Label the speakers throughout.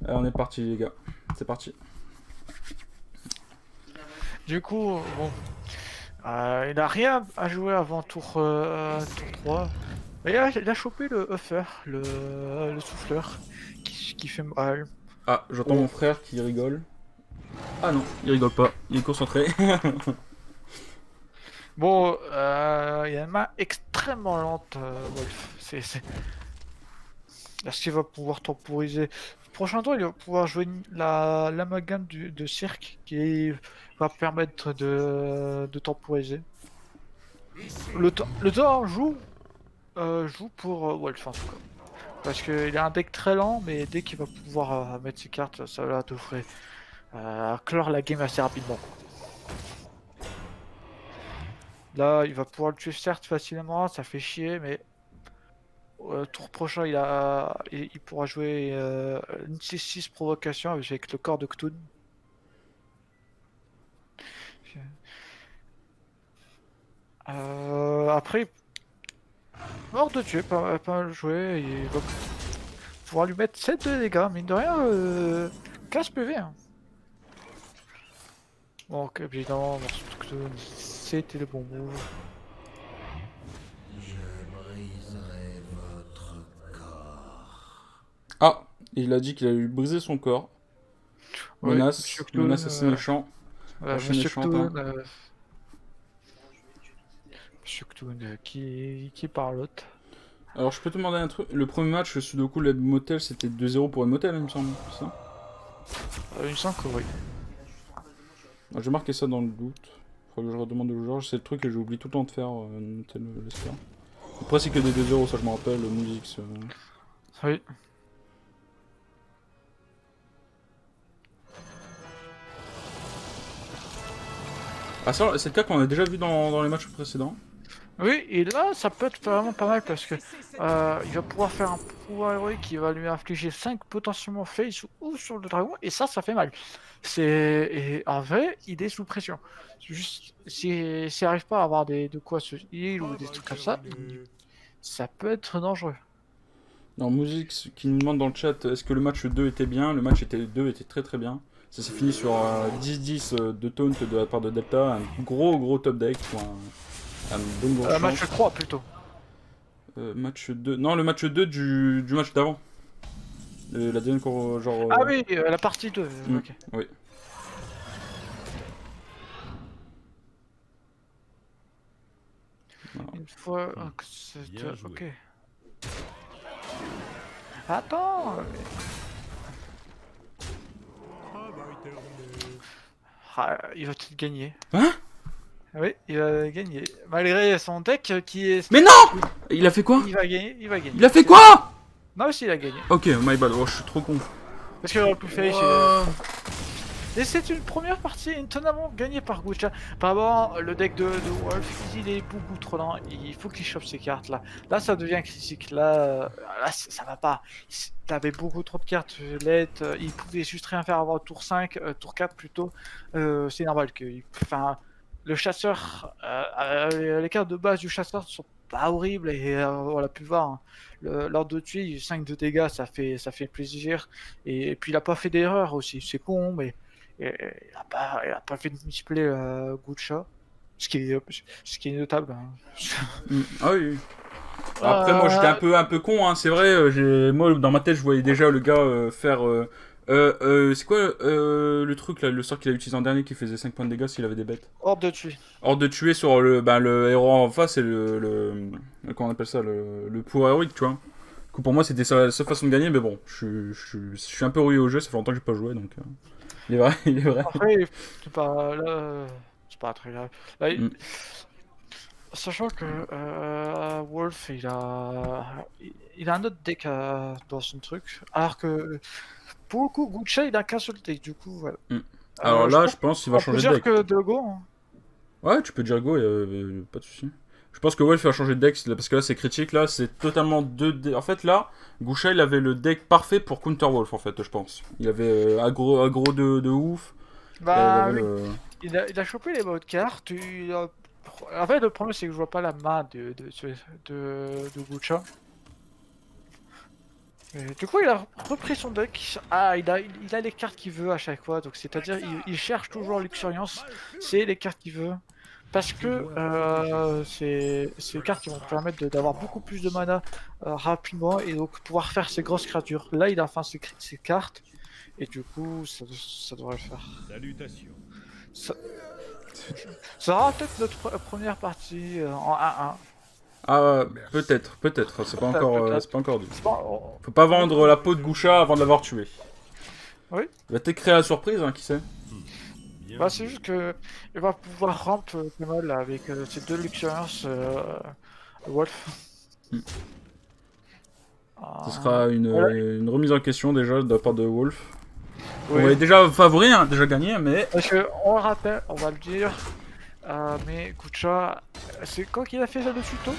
Speaker 1: On est parti les gars, c'est parti.
Speaker 2: Du coup, bon, il a rien à jouer avant tour 3. Mais il a chopé le Huffer, le souffleur, qui fait mal.
Speaker 1: Ah, j'entends
Speaker 2: Bon,
Speaker 1: mon frère qui rigole. Ah non, il rigole pas, il est concentré.
Speaker 2: bon, il a une main extrêmement lente, Wolf. Est-ce qu'il va pouvoir temporiser? Prochain tour, il va pouvoir jouer l'amalgame de cirque qui va permettre de temporiser. Le temps joue pour Wolf en tout cas. Parce qu'il a un deck très lent, mais dès qu'il va pouvoir mettre ses cartes, ça va devrait clore la game assez rapidement. Là, il va pouvoir le tuer certes facilement, ça fait chier, mais tour prochain, il pourra jouer une 6-6 provocation avec le corps de Cthulhu. Après, mort de tuer, pas mal joué, il va pouvoir lui mettre 7 de dégâts, mine de rien, 15 PV. Hein. Bon, évidemment, morceau de Cthulhu, c'était le bon move.
Speaker 1: Ah, il a dit qu'il allait lui briser son corps.
Speaker 2: Oui, Monsieur
Speaker 1: Menace,
Speaker 2: Cthulhu,
Speaker 1: menace assez méchant. Assez
Speaker 2: Monsieur
Speaker 1: méchante
Speaker 2: Cthulhu,
Speaker 1: hein.
Speaker 2: Monsieur Cthulhu qui parlote.
Speaker 1: Alors je peux te demander un truc, le premier match Sudoku Lab Motel c'était 2-0 pour Motel il me semble, c'est ça?
Speaker 2: Il me semble que oui.
Speaker 1: Ah, j'ai marqué ça dans le doute. Faudrait que je redemande au joueur, c'est le truc que j'oublie tout le temps de faire, Motel Lester. Après c'est que des 2-0, ça je me rappelle, musique.
Speaker 2: Oui.
Speaker 1: Ah ça, c'est le cas qu'on a déjà vu dans les matchs précédents.
Speaker 2: Oui, et là, ça peut être vraiment pas mal parce que il va pouvoir faire un pouvoir héroïque qui va lui infliger 5 potentiellement face ou sur le dragon, et ça fait mal. Et en vrai, il est sous pression. Juste, s'il n'arrive pas à avoir de quoi se heal ou des trucs comme ça peut être dangereux.
Speaker 1: Non, Musique qui nous demande dans le chat, est-ce que le match 2 était bien? Le match 2 était très très bien. Ça s'est fini sur 10-10 de taunt de la part de Delta, un gros top deck, pour un bonne grosse
Speaker 2: Match
Speaker 1: chance.
Speaker 2: 3 plutôt.
Speaker 1: Match 2. Non, le match 2 du match d'avant. La deuxième genre.
Speaker 2: Ah oui, la partie 2, ok.
Speaker 1: Oui. Voilà.
Speaker 2: Une fois que c'est... Ok. Attends il va peut-être gagner.
Speaker 1: Hein?
Speaker 2: Oui, il va gagner. Malgré son deck qui est...
Speaker 1: Mais non! Il a fait quoi?
Speaker 2: Il va gagner, il va gagner.
Speaker 1: Il a fait quoi?
Speaker 2: Non, si, il a gagné.
Speaker 1: Ok, my bad, oh, je suis trop con.
Speaker 2: Parce qu'il aurait pu faire...
Speaker 1: Wow.
Speaker 2: Et c'est une première partie étonnamment gagnée par Gucha. Apparemment, le deck de Wolf, il est beaucoup trop lent. Il faut qu'il chope ses cartes là. Là, ça devient critique. Là ça va pas. Il avait beaucoup trop de cartes laides. Il pouvait juste rien faire avant tour 5, tour 4 plutôt. C'est normal que. Enfin, le chasseur. Les cartes de base du chasseur sont pas horribles et on l'a pu voir. Hein. L'ordre de tuer, 5 de dégâts, ça fait plaisir. Et puis il a pas fait d'erreur aussi. C'est con, mais. Et il a pas fait de misplay Gucha, ce qui est notable. Hein.
Speaker 1: Ah oui. Après, moi j'étais un peu con, hein, c'est vrai. Moi dans ma tête, je voyais déjà le gars faire. C'est quoi le truc là, le sort qu'il a utilisé en dernier qui faisait 5 points de dégâts s'il avait des bêtes?
Speaker 2: Hors de tuer.
Speaker 1: Hors de tuer sur le héros en face et comment on appelle ça, le pouvoir héroïque, tu vois. Du coup, pour moi, c'était sa façon de gagner, mais bon, je suis un peu rouillé au jeu, ça fait longtemps que j'ai pas joué, donc. Il est vrai, il est vrai.
Speaker 2: Après, c'est pas très grave. Là, sachant que Wolf, il a un autre deck dans son truc, alors que pour le coup, Gucha, il a qu'un seul deck, du coup, voilà.
Speaker 1: Alors là, je pense qu'il va changer de deck.
Speaker 2: On peut dire que de go. Hein.
Speaker 1: Ouais, tu peux dire go, pas de soucis. Je pense que Wolf va changer de deck parce que là c'est critique, là c'est totalement deux decks. En fait là, Goucha il avait le deck parfait pour counter Wolf en fait, je pense. Il avait aggro de ouf.
Speaker 2: Bah oui,
Speaker 1: Le...
Speaker 2: il a chopé les bonnes cartes. En fait, le problème c'est que je vois pas la main de Gucha. Et du coup, il a repris son deck. Ah, il a les cartes qu'il veut à chaque fois. Donc, c'est-à-dire, il cherche toujours l'expérience. C'est les cartes qu'il veut. Parce que c'est les cartes qui vont te permettre d'avoir beaucoup plus de mana rapidement et donc pouvoir faire ses grosses créatures. Là, il a enfin ses cartes. Et du coup, ça devrait le faire.
Speaker 3: Salutations.
Speaker 2: Ça, ça sera peut-être notre première partie en 1-1.
Speaker 1: Ah, peut-être, c'est pas encore,
Speaker 2: Peut-être.
Speaker 1: c'est pas encore dit.
Speaker 2: C'est pas-
Speaker 1: Faut pas vendre la peau de Goucha avant de l'avoir tué.
Speaker 2: Oui.
Speaker 1: Il va peut-être créer la surprise, hein, qui sait.
Speaker 3: Bien
Speaker 2: Bah,
Speaker 3: joué.
Speaker 2: c'est juste que il va pouvoir ramp pas mal avec ces deux Luxuriance Wolf.
Speaker 1: Hmm.
Speaker 2: Ah,
Speaker 1: Ce sera
Speaker 2: voilà.
Speaker 1: une remise en question déjà de la part de Wolf.
Speaker 2: Oui.
Speaker 1: On est déjà favori, hein, déjà gagné, mais
Speaker 2: Parce que on le rappelle, on va le dire, mais Kucha, c'est quand qu'il a fait ça de tuto?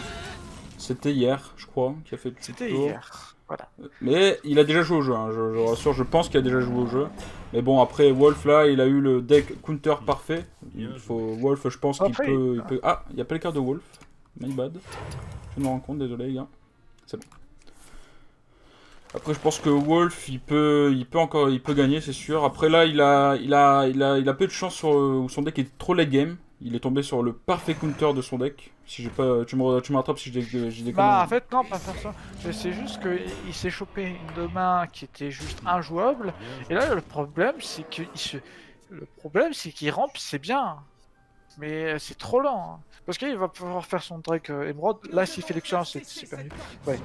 Speaker 1: c'était hier, je crois, qui a fait le
Speaker 2: C'était
Speaker 1: tour.
Speaker 2: hier. Voilà.
Speaker 1: Mais il a déjà joué au jeu, hein, je rassure, je pense qu'il a déjà joué au jeu. Mais bon, après, Wolf, là, il a eu le deck counter parfait. Wolf, je pense qu'il
Speaker 2: Après,
Speaker 1: peut... Ah, il n'y a pas les cartes de Wolf. My bad. Je me rends compte, désolé, les gars. C'est bon. Après, je pense que Wolf, il peut gagner, c'est sûr. Après, là, il a peu de chance sur où son deck est trop late game. Il est tombé sur le parfait counter de son deck. Si j'ai pas, tu me rattrapes si j'ai des
Speaker 2: Bah, en
Speaker 1: conneries.
Speaker 2: fait, non, pas faire ça. C'est juste qu'il s'est chopé une main qui était juste injouable. Et là, le problème, c'est qu'il rampe, c'est bien. Mais c'est trop lent. Hein. Parce qu'il va pouvoir faire son Drake Emerald. Là, s'il fait l'expérience, c'est perdu. Ouais.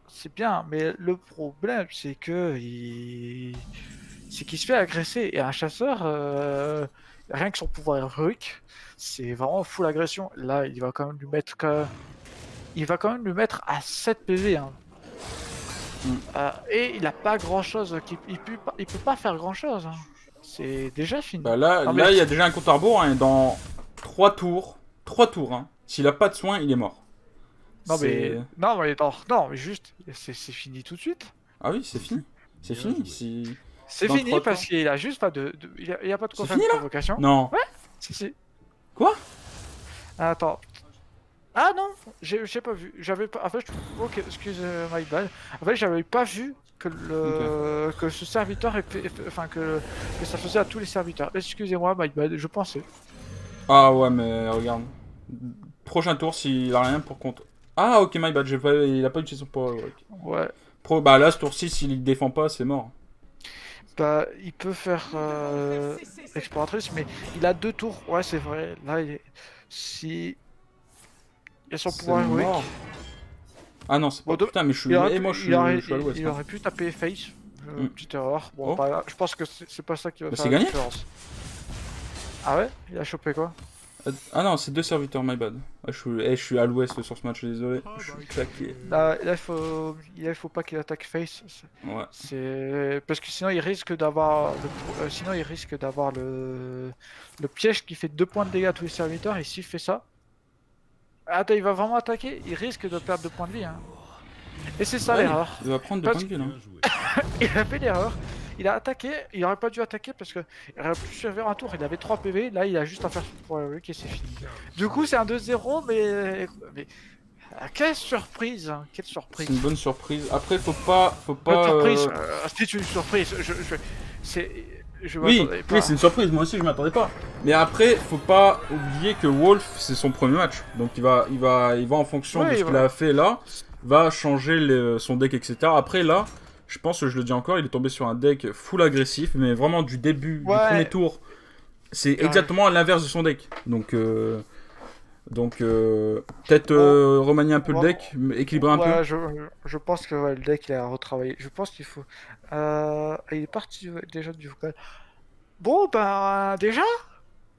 Speaker 2: C'est bien, mais le problème, c'est que c'est qu'il se fait agresser. Et un chasseur, rien que son pouvoir héroïque, c'est vraiment full agression. Là, il va quand même lui mettre à 7 PV. Hein. Et il a pas grand chose. Il peut pas faire grand chose. Hein. C'est déjà fini.
Speaker 1: Bah là,
Speaker 2: Non,
Speaker 1: là, il y a déjà un compte à rebours, hein, dans 3 tours. 3 tours, hein. S'il a pas de soins, il est mort.
Speaker 2: Non
Speaker 1: C'est-
Speaker 2: non, mais juste, c'est fini tout de suite.
Speaker 1: Ah oui, c'est fini. C'est
Speaker 3: Bien
Speaker 1: fini.
Speaker 3: joué.
Speaker 2: C'est
Speaker 1: Dans
Speaker 2: fini
Speaker 1: 3
Speaker 2: parce
Speaker 1: tours.
Speaker 2: qu'il a juste pas il a pas de quoi
Speaker 1: C'est
Speaker 2: faire
Speaker 1: fini,
Speaker 2: de
Speaker 1: là
Speaker 2: provocation.
Speaker 1: Non.
Speaker 2: Si.
Speaker 1: Quoi?
Speaker 2: Attends. Ah non, j'ai pas vu. J'avais pas. En fait, ok, excuse my bad. En fait, j'avais pas vu que que ce serviteur enfin que ça faisait à tous les serviteurs. Excusez-moi, my bad. Je pensais.
Speaker 1: Ah ouais, mais regarde. Prochain tour, s'il a rien pour contre. Ah ok, my bad, il a pas utilisé son power. Ok.
Speaker 2: Ouais.
Speaker 1: Bah là, ce tour-ci, s'il défend pas, c'est mort.
Speaker 2: Bah, il peut faire exploratrice, mais il a 2 tours. Ouais, c'est vrai. Là, si il a son
Speaker 1: C'est
Speaker 2: pouvoir héroïque.
Speaker 1: mort. Ah non, c'est pas.
Speaker 2: Bon,
Speaker 1: Putain, mais je suis.
Speaker 2: il aurait,
Speaker 1: Eh,
Speaker 2: pu-
Speaker 1: moi, je suis à l'ouest.
Speaker 2: il
Speaker 1: hein.
Speaker 2: aurait pu taper face. Petite erreur. Bon,
Speaker 1: Oh.
Speaker 2: pas grave. Je pense que c'est pas ça qui va
Speaker 1: Bah,
Speaker 2: faire
Speaker 1: c'est
Speaker 2: la
Speaker 1: gagné.
Speaker 2: différence. Ah ouais? Il a chopé quoi?
Speaker 1: Ah non, c'est 2 serviteurs, my bad. Ah, je suis à l'ouest sur ce match, désolé. Je suis claqué.
Speaker 2: Là, il faut pas qu'il attaque face.
Speaker 1: Ouais.
Speaker 2: C'est parce que sinon il risque d'avoir le piège qui fait 2 points de dégâts à tous les serviteurs. Et s'il fait ça, attends, il va vraiment attaquer. Il risque de perdre 2 points de vie. Hein. Et c'est ça
Speaker 1: Ouais,
Speaker 2: l'erreur.
Speaker 1: il va prendre 2
Speaker 2: Parce
Speaker 1: points de vie, là.
Speaker 3: Bien joué.
Speaker 2: Il a fait l'erreur. Il a attaqué. Il aurait pas dû attaquer parce que il aurait pu survivre un tour. Il avait 3 PV. Là, il a juste à faire son point héroïque et c'est fini. Du coup, c'est un 2-0, mais quelle surprise! Hein, quelle surprise!
Speaker 1: C'est une bonne surprise. Après, faut pas.
Speaker 2: Bonne surprise! C'est une surprise! Je
Speaker 1: Oui,
Speaker 2: m'attendais pas.
Speaker 1: oui, c'est une surprise. Moi aussi, je m'attendais pas. Mais après, faut pas oublier que Wolf, c'est son premier match. Donc, il va en fonction
Speaker 2: Oui,
Speaker 1: de ce qu'il a fait là, va changer son deck, etc. Après, là, je pense que je le dis encore, il est tombé sur un deck full agressif, mais vraiment du début, du
Speaker 2: Ouais.
Speaker 1: premier tour. C'est exactement l'inverse de son deck. Donc, peut-être remanier un peu le deck, équilibrer un peu.
Speaker 2: Ouais, je pense que ouais, le deck il a retravaillé. Je pense qu'il faut. Il est parti déjà du vocal. Bon, ben déjà,